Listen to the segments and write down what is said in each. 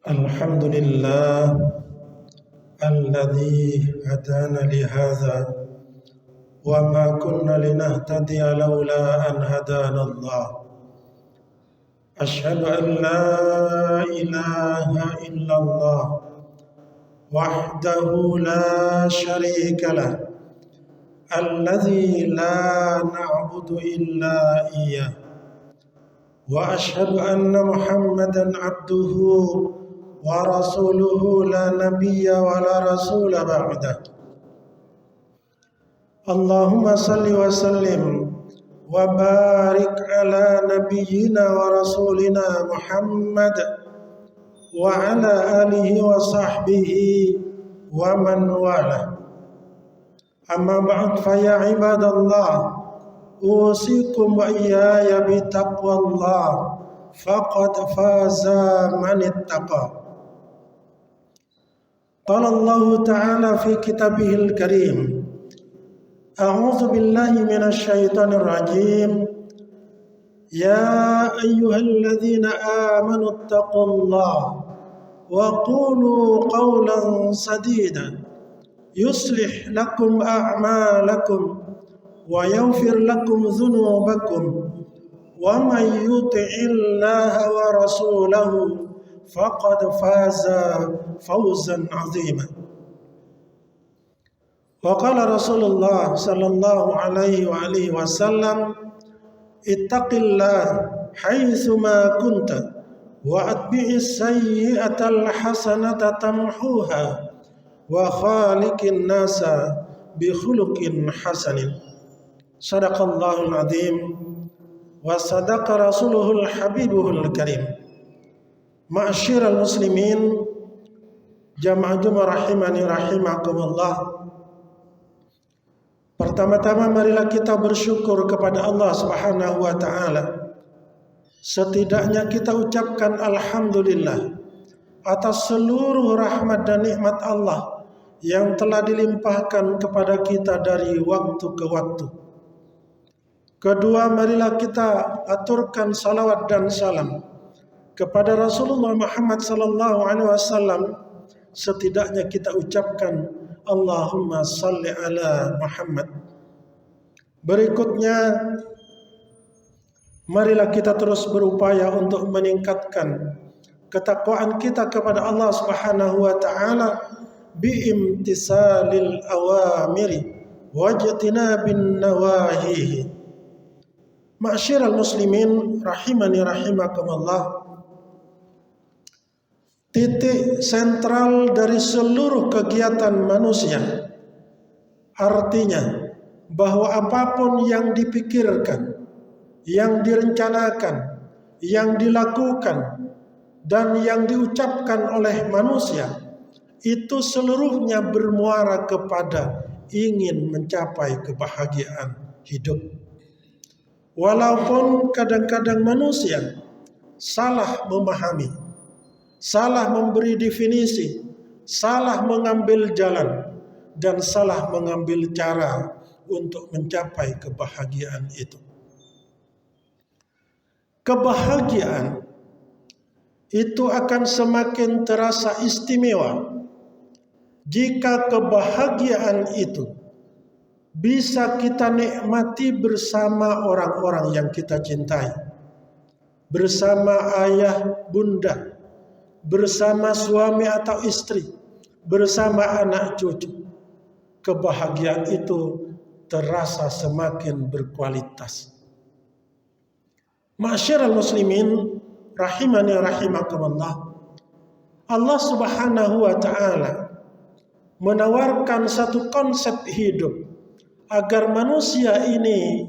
Alhamdulillah alladzi hadana li hadza wa ma kunna linahtadiya laula an hadana Allah. Asyhadu an la ilaha illallah wahdahu la syarika lah alladzi la na'budu illa iyyah wa asyhadu anna Muhammadan abduhu wa rasuluhu la nabiyya wa la rasula ba'dah. Allahumma salli wa sallim wa barik ala nabiyyina wa rasulina Muhammad wa ala alihi wa sahbihi wa man wala. Amma ba'd, fa ya ibadallah, usikum wa iyaya bi taqwallah, faqad faza man ittaqa. Qala Allah Ta'ala fi kitabihil karim, a'udzu billahi minasy syaithanir rajim. Ya ayyuhalladzina amanu taqullaha wa qulu qawlan sadida yuslih lakum a'malakum wa yaghfir lakum dhunubakum wa man yuti'illaha wa rasulahu faqad faza fawzan 'azima. Wa qala Rasulullah sallallahu alaihi wa alihi wasallam, ittaqillah haitsu ma kunta wa atbi'is sayyi'atal hasanata tamhuha wa khaliqin nasa bi khuluqin hasanin. Sadaqallahul azim wa sadaqa rasuluhul habibuhul karim. Ma'asyiral muslimin, jamaah Jumat rahimani rahimakumullah. Pertama-tama marilah kita bersyukur kepada Allah Subhanahu wa taala. Setidaknya kita ucapkan alhamdulillah atas seluruh rahmat dan nikmat Allah yang telah dilimpahkan kepada kita dari waktu ke waktu. Kedua, marilah kita aturkan salawat dan salam kepada Rasulullah Muhammad sallallahu alaihi wasallam. Setidaknya kita ucapkan Allahumma salli ala Muhammad. Berikutnya, marilah kita terus berupaya untuk meningkatkan ketakwaan kita kepada Allah Subhanahu wa taala biimtisalil awamiri wajtinabin nawahihi. Ma'asyiral muslimin rahimani rahimakumullah. Titik sentral dari seluruh kegiatan manusia, artinya bahwa apapun yang dipikirkan, yang direncanakan, yang dilakukan, dan yang diucapkan oleh manusia, itu seluruhnya bermuara kepada ingin mencapai kebahagiaan hidup. Walaupun kadang-kadang manusia salah memahami, salah memberi definisi, salah mengambil jalan, dan salah mengambil cara untuk mencapai kebahagiaan itu. Kebahagiaan itu akan semakin terasa istimewa jika kebahagiaan itu bisa kita nikmati bersama orang-orang yang kita cintai, bersama ayah, bunda, bersama suami atau istri, bersama anak cucu. Kebahagiaan itu terasa semakin berkualitas. Ma'asyiral muslimin rahimani rahimakumullah. Allah Subhanahu wa taala menawarkan satu konsep hidup agar manusia ini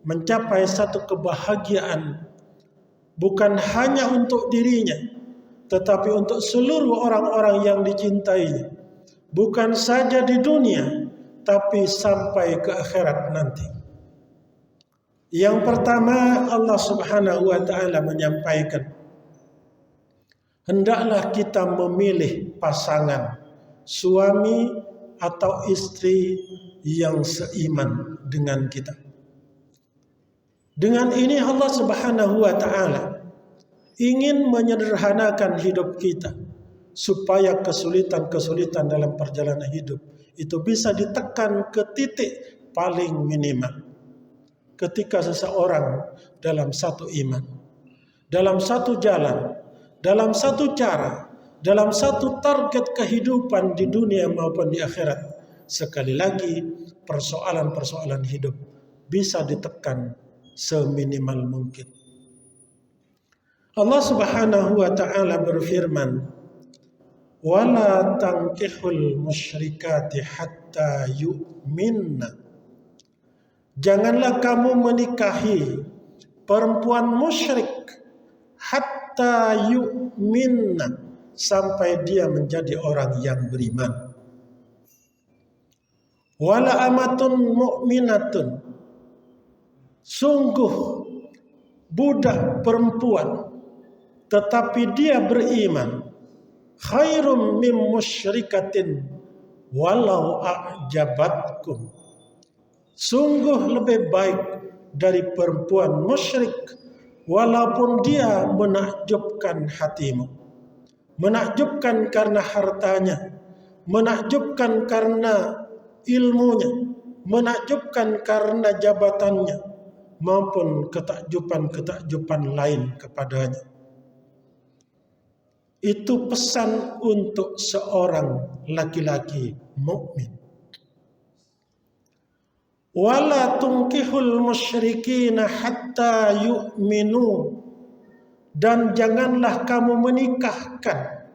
mencapai satu kebahagiaan bukan hanya untuk dirinya, tetapi untuk seluruh orang-orang yang dicintainya. Bukan saja di dunia, tapi sampai ke akhirat nanti. Yang pertama, Allah Subhanahu wa taala menyampaikan, hendaklah kita memilih pasangan, suami atau istri yang seiman dengan kita. Dengan ini Allah Subhanahu wa taala ingin menyederhanakan hidup kita supaya kesulitan-kesulitan dalam perjalanan hidup itu bisa ditekan ke titik paling minimal. Ketika seseorang dalam satu iman, dalam satu jalan, dalam satu cara, dalam satu target kehidupan di dunia maupun di akhirat, sekali lagi persoalan-persoalan hidup bisa ditekan seminimal mungkin. Allah Subhanahu wa taala berfirman, "Wala tankihul musyrikati hatta yu'minna." Janganlah kamu menikahi perempuan musyrik hatta yu'minna, sampai dia menjadi orang yang beriman. Wala amatun mu'minatun, sungguh budak perempuan tetapi dia beriman, khairum min musyrikatin walau a'jabatkum, sungguh lebih baik dari perempuan musyrik walaupun dia menakjubkan hatimu. Menakjubkan karena hartanya, menakjubkan karena ilmunya, menakjubkan karena jabatannya, maupun ketakjuban-ketakjuban lain kepadanya. Itu pesan untuk seorang laki-laki mukmin. Wala tunkihul musyrikina hatta yu'minu, dan janganlah kamu menikahkan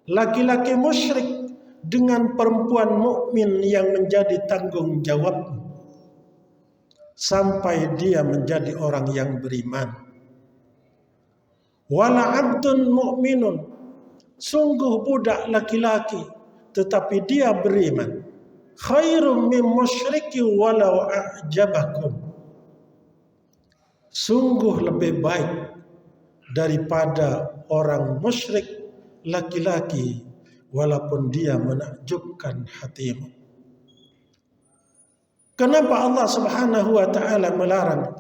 laki-laki musyrik dengan perempuan mukmin yang menjadi tanggung jawabmu sampai dia menjadi orang yang beriman. Wala abdun mu'minun, sungguh budak laki-laki tetapi dia beriman, khairum min musyriki walau a'jabakum, sungguh lebih baik daripada orang musyrik laki-laki walaupun dia menakjubkan hatimu. Kenapa Allah Subhanahu wa taala melarang?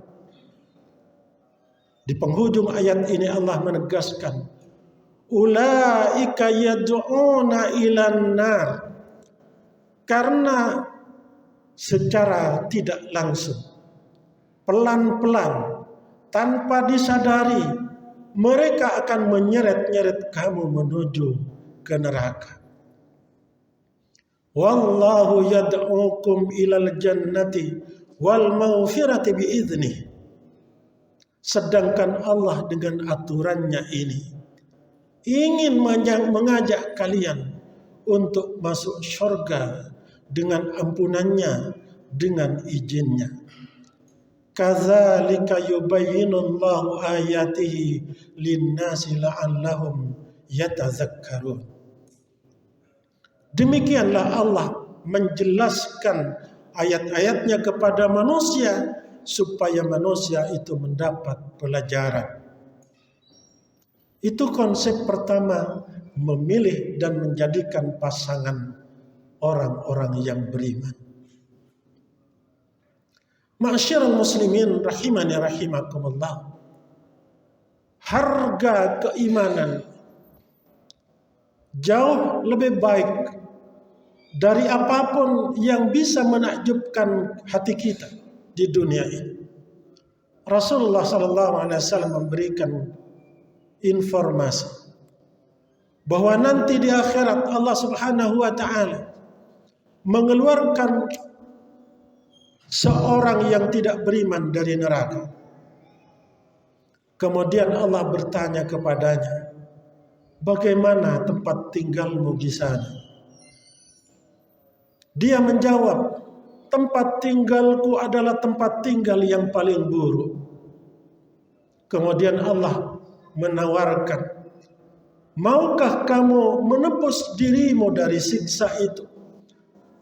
Di penghujung ayat ini Allah menegaskan, ulaika yad'una ilan nar, karena secara tidak langsung, pelan-pelan, tanpa disadari, mereka akan menyeret-nyeret kamu menuju ke neraka. Wallahu yad'ukum ilal jannati wal maghfirati biiznih. Sedangkan Allah dengan aturannya ini ingin mengajak kalian untuk masuk surga dengan ampunannya, dengan izinnya. Kadzalika yubayyinullahu ayatihi linnasi la'allahum yatazakkarun. Demikianlah Allah menjelaskan ayat-ayatnya kepada manusia supaya manusia itu mendapat pelajaran. Itu konsep pertama, memilih dan menjadikan pasangan orang-orang yang beriman. Ma'asyiral muslimin rahimani rahimakumullah. Harga keimanan jauh lebih baik dari apapun yang bisa menakjubkan hati kita di dunia ini. Rasulullah SAW memberikan informasi bahwa nanti di akhirat Allah Subhanahu wa taala mengeluarkan seorang yang tidak beriman dari neraka. Kemudian Allah bertanya kepadanya, bagaimana tempat tinggalmu di sana? Dia menjawab, tempat tinggalku adalah tempat tinggal yang paling buruk. Kemudian Allah menawarkan, maukah kamu menebus dirimu dari siksa itu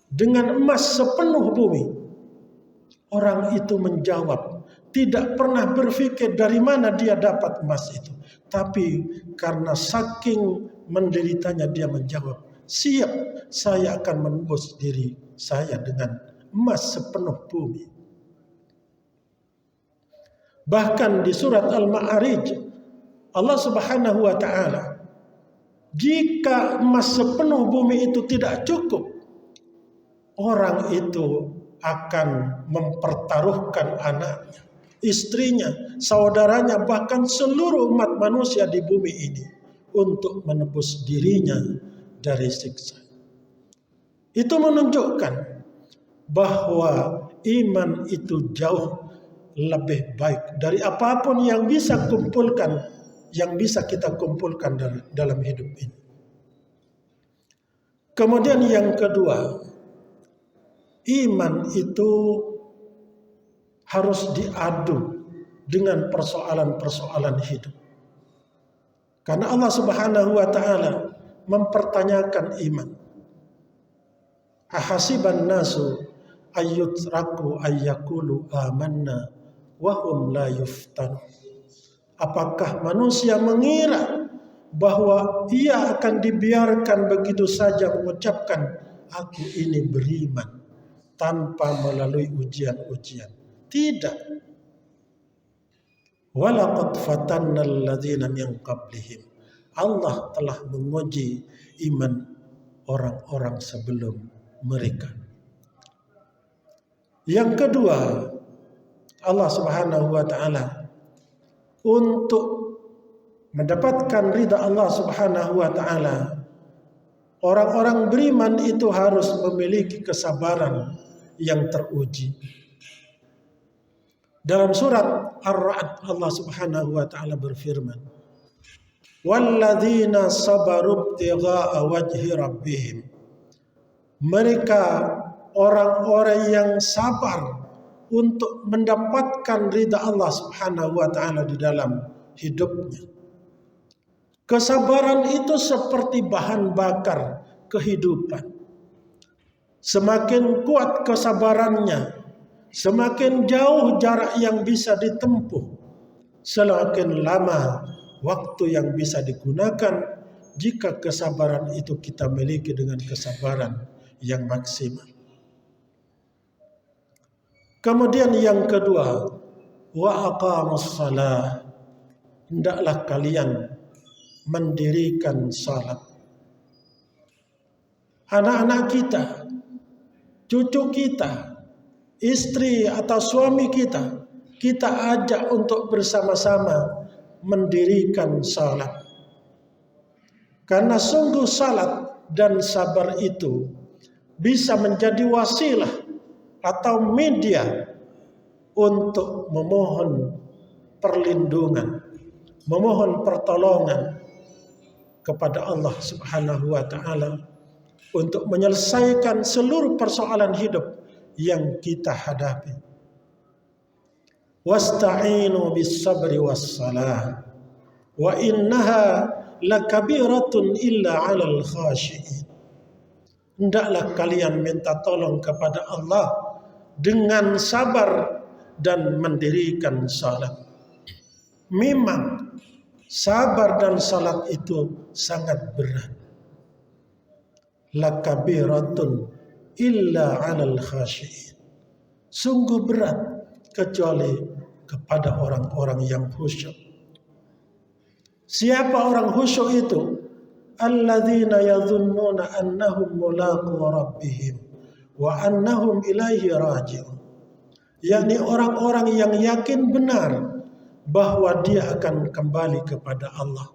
dengan emas sepenuh bumi? Orang itu menjawab, tidak pernah berpikir dari mana dia dapat emas itu. Tapi karena saking menderitanya dia menjawab, siap, saya akan menebus diri saya dengan emas sepenuh bumi. Bahkan di surat Al-Ma'arij Allah Subhanahu wa taala, jika emas sepenuh bumi itu tidak cukup, orang itu akan mempertaruhkan anaknya, istrinya, saudaranya, bahkan seluruh umat manusia di bumi ini untuk menebus dirinya dari siksa. Itu menunjukkan bahwa iman itu jauh lebih baik dari apapun yang bisa kita kumpulkan dalam hidup ini. Kemudian yang kedua, iman itu harus diadu dengan persoalan-persoalan hidup. Karena Allah Subhanahu wa taala mempertanyakan iman. Ahasiban nasu ayyutraku ayyakulu amanna wa hum la yuftanu. Apakah manusia mengira bahwa ia akan dibiarkan begitu saja mengucapkan aku ini beriman tanpa melalui ujian-ujian? Tidak. Walaqad fatanna alladzina min qablihim. Allah telah menguji iman orang-orang sebelum mereka. Yang kedua, Allah Subhanahu wa taala untuk mendapatkan ridha Allah Subhanahu wa taala, orang-orang beriman itu harus memiliki kesabaran yang teruji. Dalam surat Ar-Ra'd Allah Subhanahu wa taala berfirman, "Walladzina sabaru ibtigha'a wajhi rabbihim." Mereka orang-orang yang sabar untuk mendapatkan ridha Allah Subhanahu wa taala di dalam hidupnya. Kesabaran itu seperti bahan bakar kehidupan. Semakin kuat kesabarannya, semakin jauh jarak yang bisa ditempuh, semakin lama waktu yang bisa digunakan jika kesabaran itu kita miliki dengan kesabaran yang maksimal. Kemudian yang kedua, wa aqamus shalah. Hendaklah kalian mendirikan salat. Anak-anak kita, cucu kita, istri atau suami kita ajak untuk bersama-sama mendirikan salat. Karena sungguh salat dan sabar itu bisa menjadi wasilah atau media untuk memohon perlindungan, memohon pertolongan kepada Allah Subhanahu wa taala untuk menyelesaikan seluruh persoalan hidup yang kita hadapi. Wasta'inu bis sabri was salah wa innaha lakabiratun illa 'alal khashi'in. Hendaklah kalian minta tolong kepada Allah dengan sabar dan mendirikan salat. Memang sabar dan salat itu sangat berat. Lakabiratun illa 'alal khashi'in. Sungguh berat kecuali kepada orang-orang yang khusyuk. Siapa orang khusyuk itu? Alladzina yadhunnuna annahum mulaqu rabbihim wa annahum ilaihi raji'un. Yakni orang-orang yang yakin benar bahwa dia akan kembali kepada Allah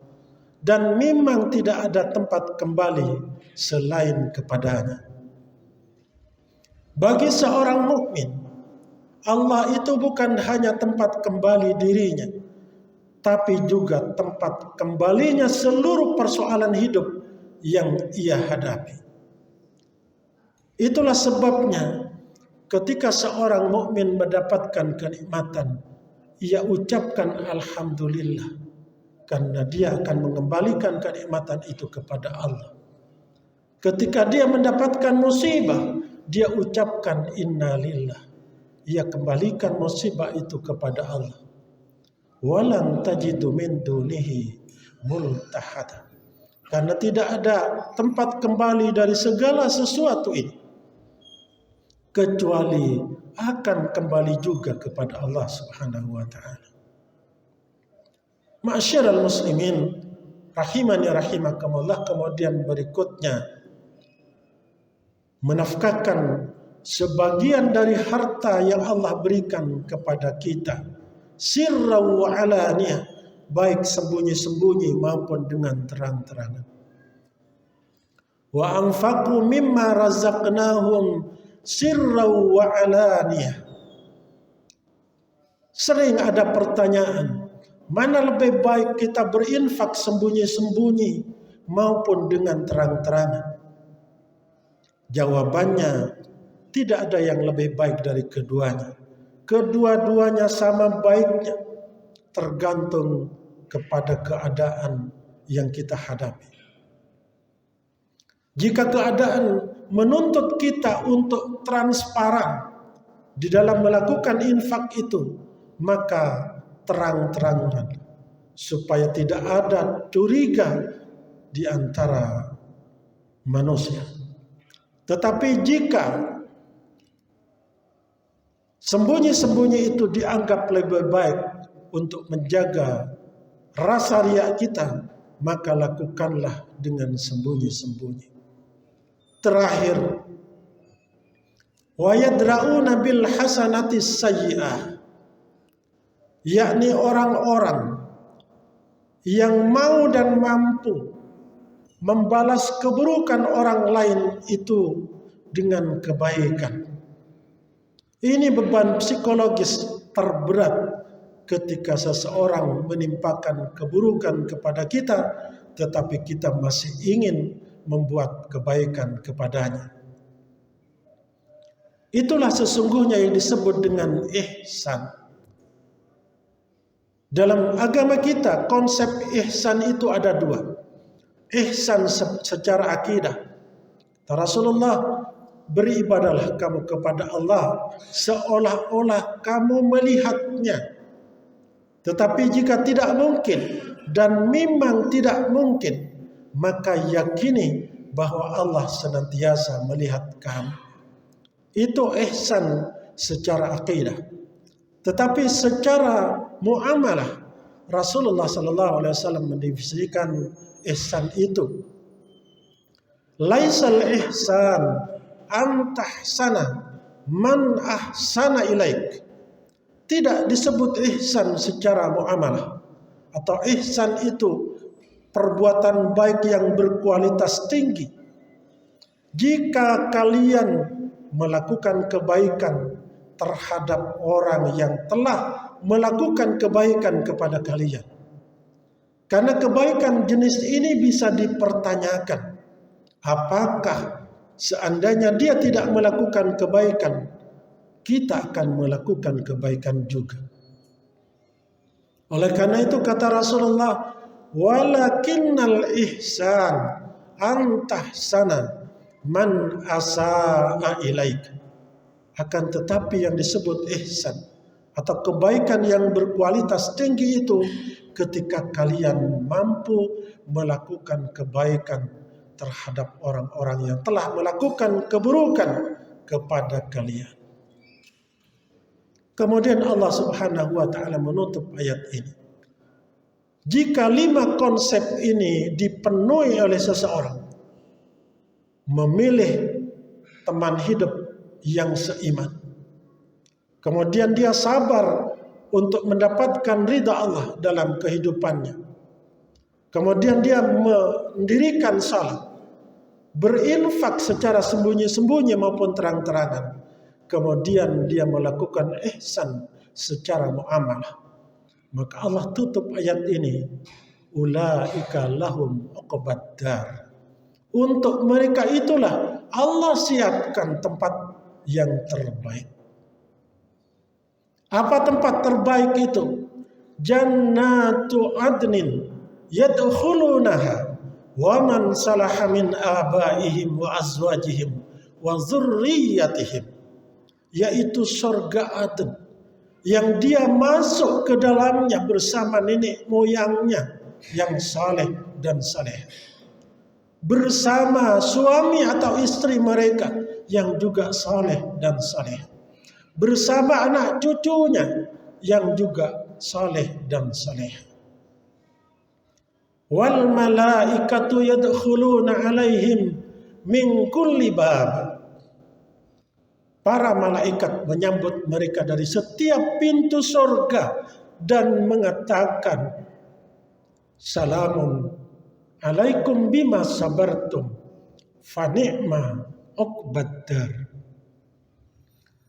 dan memang tidak ada tempat kembali selain kepadanya. Bagi seorang mukmin, Allah itu bukan hanya tempat kembali dirinya, tapi juga tempat kembalinya seluruh persoalan hidup yang ia hadapi. Itulah sebabnya ketika seorang mukmin mendapatkan kenikmatan, ia ucapkan alhamdulillah, karena dia akan mengembalikan kenikmatan itu kepada Allah. Ketika dia mendapatkan musibah, dia ucapkan innalillah, ia kembalikan musibah itu kepada Allah. Walan tajidu min dunihi multahada. Karena tidak ada tempat kembali dari segala sesuatu ini kecuali akan kembali juga kepada Allah Subhanahu wa taala. Ma'asyiral muslimin rahimani rahimakumullah, kemudian berikutnya menafkahkan sebagian dari harta yang Allah berikan kepada kita, sirra wa alaniyah, baik sembunyi-sembunyi maupun dengan terang-terangan. Wa anfaqu mimma razaqnahum sirra wa alaniyah. Sering ada pertanyaan, mana lebih baik kita berinfak sembunyi-sembunyi maupun dengan terang-terangan? Jawabannya, tidak ada yang lebih baik dari keduanya. Kedua-duanya sama baiknya, tergantung kepada keadaan yang kita hadapi. Jika keadaan menuntut kita untuk transparan di dalam melakukan infak itu, maka terang-terangan supaya tidak ada curiga di antara manusia. Tetapi jika sembunyi-sembunyi itu dianggap lebih baik untuk menjaga rasa riya kita, maka lakukanlah dengan sembunyi-sembunyi. Terakhir, wa yadra'una bil hasanati sayyi'ah, yakni orang-orang yang mau dan mampu membalas keburukan orang lain itu dengan kebaikan. Ini beban psikologis terberat ketika seseorang menimpakan keburukan kepada kita, tetapi kita masih ingin membuat kebaikan kepadanya. Itulah sesungguhnya yang disebut dengan ihsan. Dalam agama kita, konsep ihsan itu ada dua. Ihsan secara akidah. Rasulullah, beribadahlah kamu kepada Allah seolah-olah kamu melihatnya. Tetapi jika tidak mungkin dan memang tidak mungkin, maka yakini bahwa Allah senantiasa melihat kamu. Itu ihsan secara akidah. Tetapi secara muamalah, Rasulullah SAW mendefinisikan ihsan itu, laisal ihsan an tahsana man ahsana ilaik. Tidak disebut ihsan secara muamalah, atau ihsan itu perbuatan baik yang berkualitas tinggi. Jika kalian melakukan kebaikan terhadap orang yang telah melakukan kebaikan kepada kalian, karena kebaikan jenis ini bisa dipertanyakan. Apakah seandainya dia tidak melakukan kebaikan, kita akan melakukan kebaikan juga. Oleh karena itu kata Rasulullah, walakinnal ihsan an tahsana man asaa ilaik. Akan tetapi yang disebut ihsan atau kebaikan yang berkualitas tinggi itu ketika kalian mampu melakukan kebaikan terhadap orang-orang yang telah melakukan keburukan kepada kalian. Kemudian Allah Subhanahu wa ta'ala menutup ayat ini. Jika 5 konsep ini dipenuhi oleh seseorang, memilih teman hidup yang seiman, kemudian dia sabar untuk mendapatkan ridha Allah dalam kehidupannya, kemudian dia mendirikan salat, berinfak secara sembunyi-sembunyi maupun terang-terangan, kemudian dia melakukan ihsan secara muamalah, maka Allah tutup ayat ini, ulaika lahum uqbad dar. Untuk mereka itulah Allah siapkan tempat yang terbaik. Apa tempat terbaik itu? Jannatu adnin yadkhulunaha wa man salaha min abaihim wa azwajihim wa dzurriyyatihim, yaitu surga Aden yang dia masuk ke dalamnya bersama nenek moyangnya yang saleh dan saleh, bersama suami atau istri mereka yang juga saleh dan saleh, bersama anak cucunya yang juga saleh dan saleh. Wal malaikatu yadkhuluna alaihim min kulli bab. Para malaikat menyambut mereka dari setiap pintu surga dan mengatakan, salamun alaikum bima sabartum fa ni'ma uqbaddar.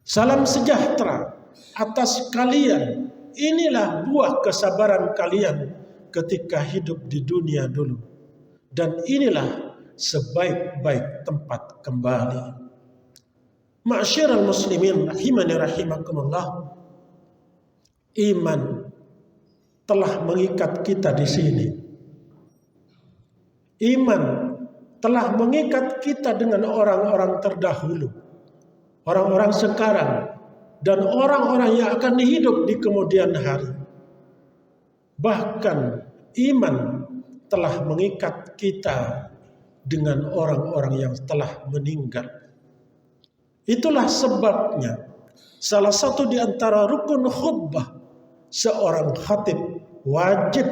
Salam sejahtera atas kalian. Inilah buah kesabaran kalian ketika hidup di dunia dulu. Dan inilah sebaik-baik tempat kembali. Ma'asyiral muslimin rahimani rahimakumullah. Iman telah mengikat kita di sini. Iman telah mengikat kita dengan orang-orang terdahulu, orang-orang sekarang, dan orang-orang yang akan hidup di kemudian hari. Bahkan iman telah mengikat kita dengan orang-orang yang telah meninggal. Itulah sebabnya salah satu di antara rukun khutbah, seorang khatib wajib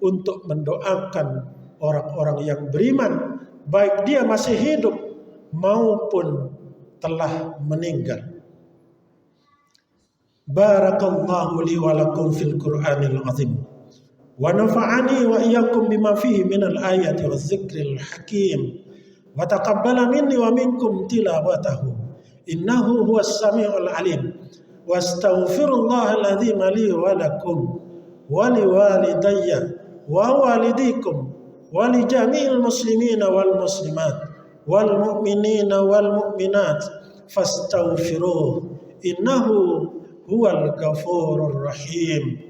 untuk mendoakan orang-orang yang beriman, baik dia masih hidup maupun telah meninggal. Barakallahu li wa lakum fil Qur'anil azim. Wa nafa'ani wa iyyakum bima fihi minal ayati waz zikril hakim. Wa taqabbala minni wa minkum tilawatahu. Innahu huwas samiul alim. Wastaghfirullahal azim li wa lakum wa liwalidayya wa walidikum wa li jami'il muslimina wal muslimat wal mu'minina wal mu'minat fastaghfiruh innahu huwal ghafurur rahim.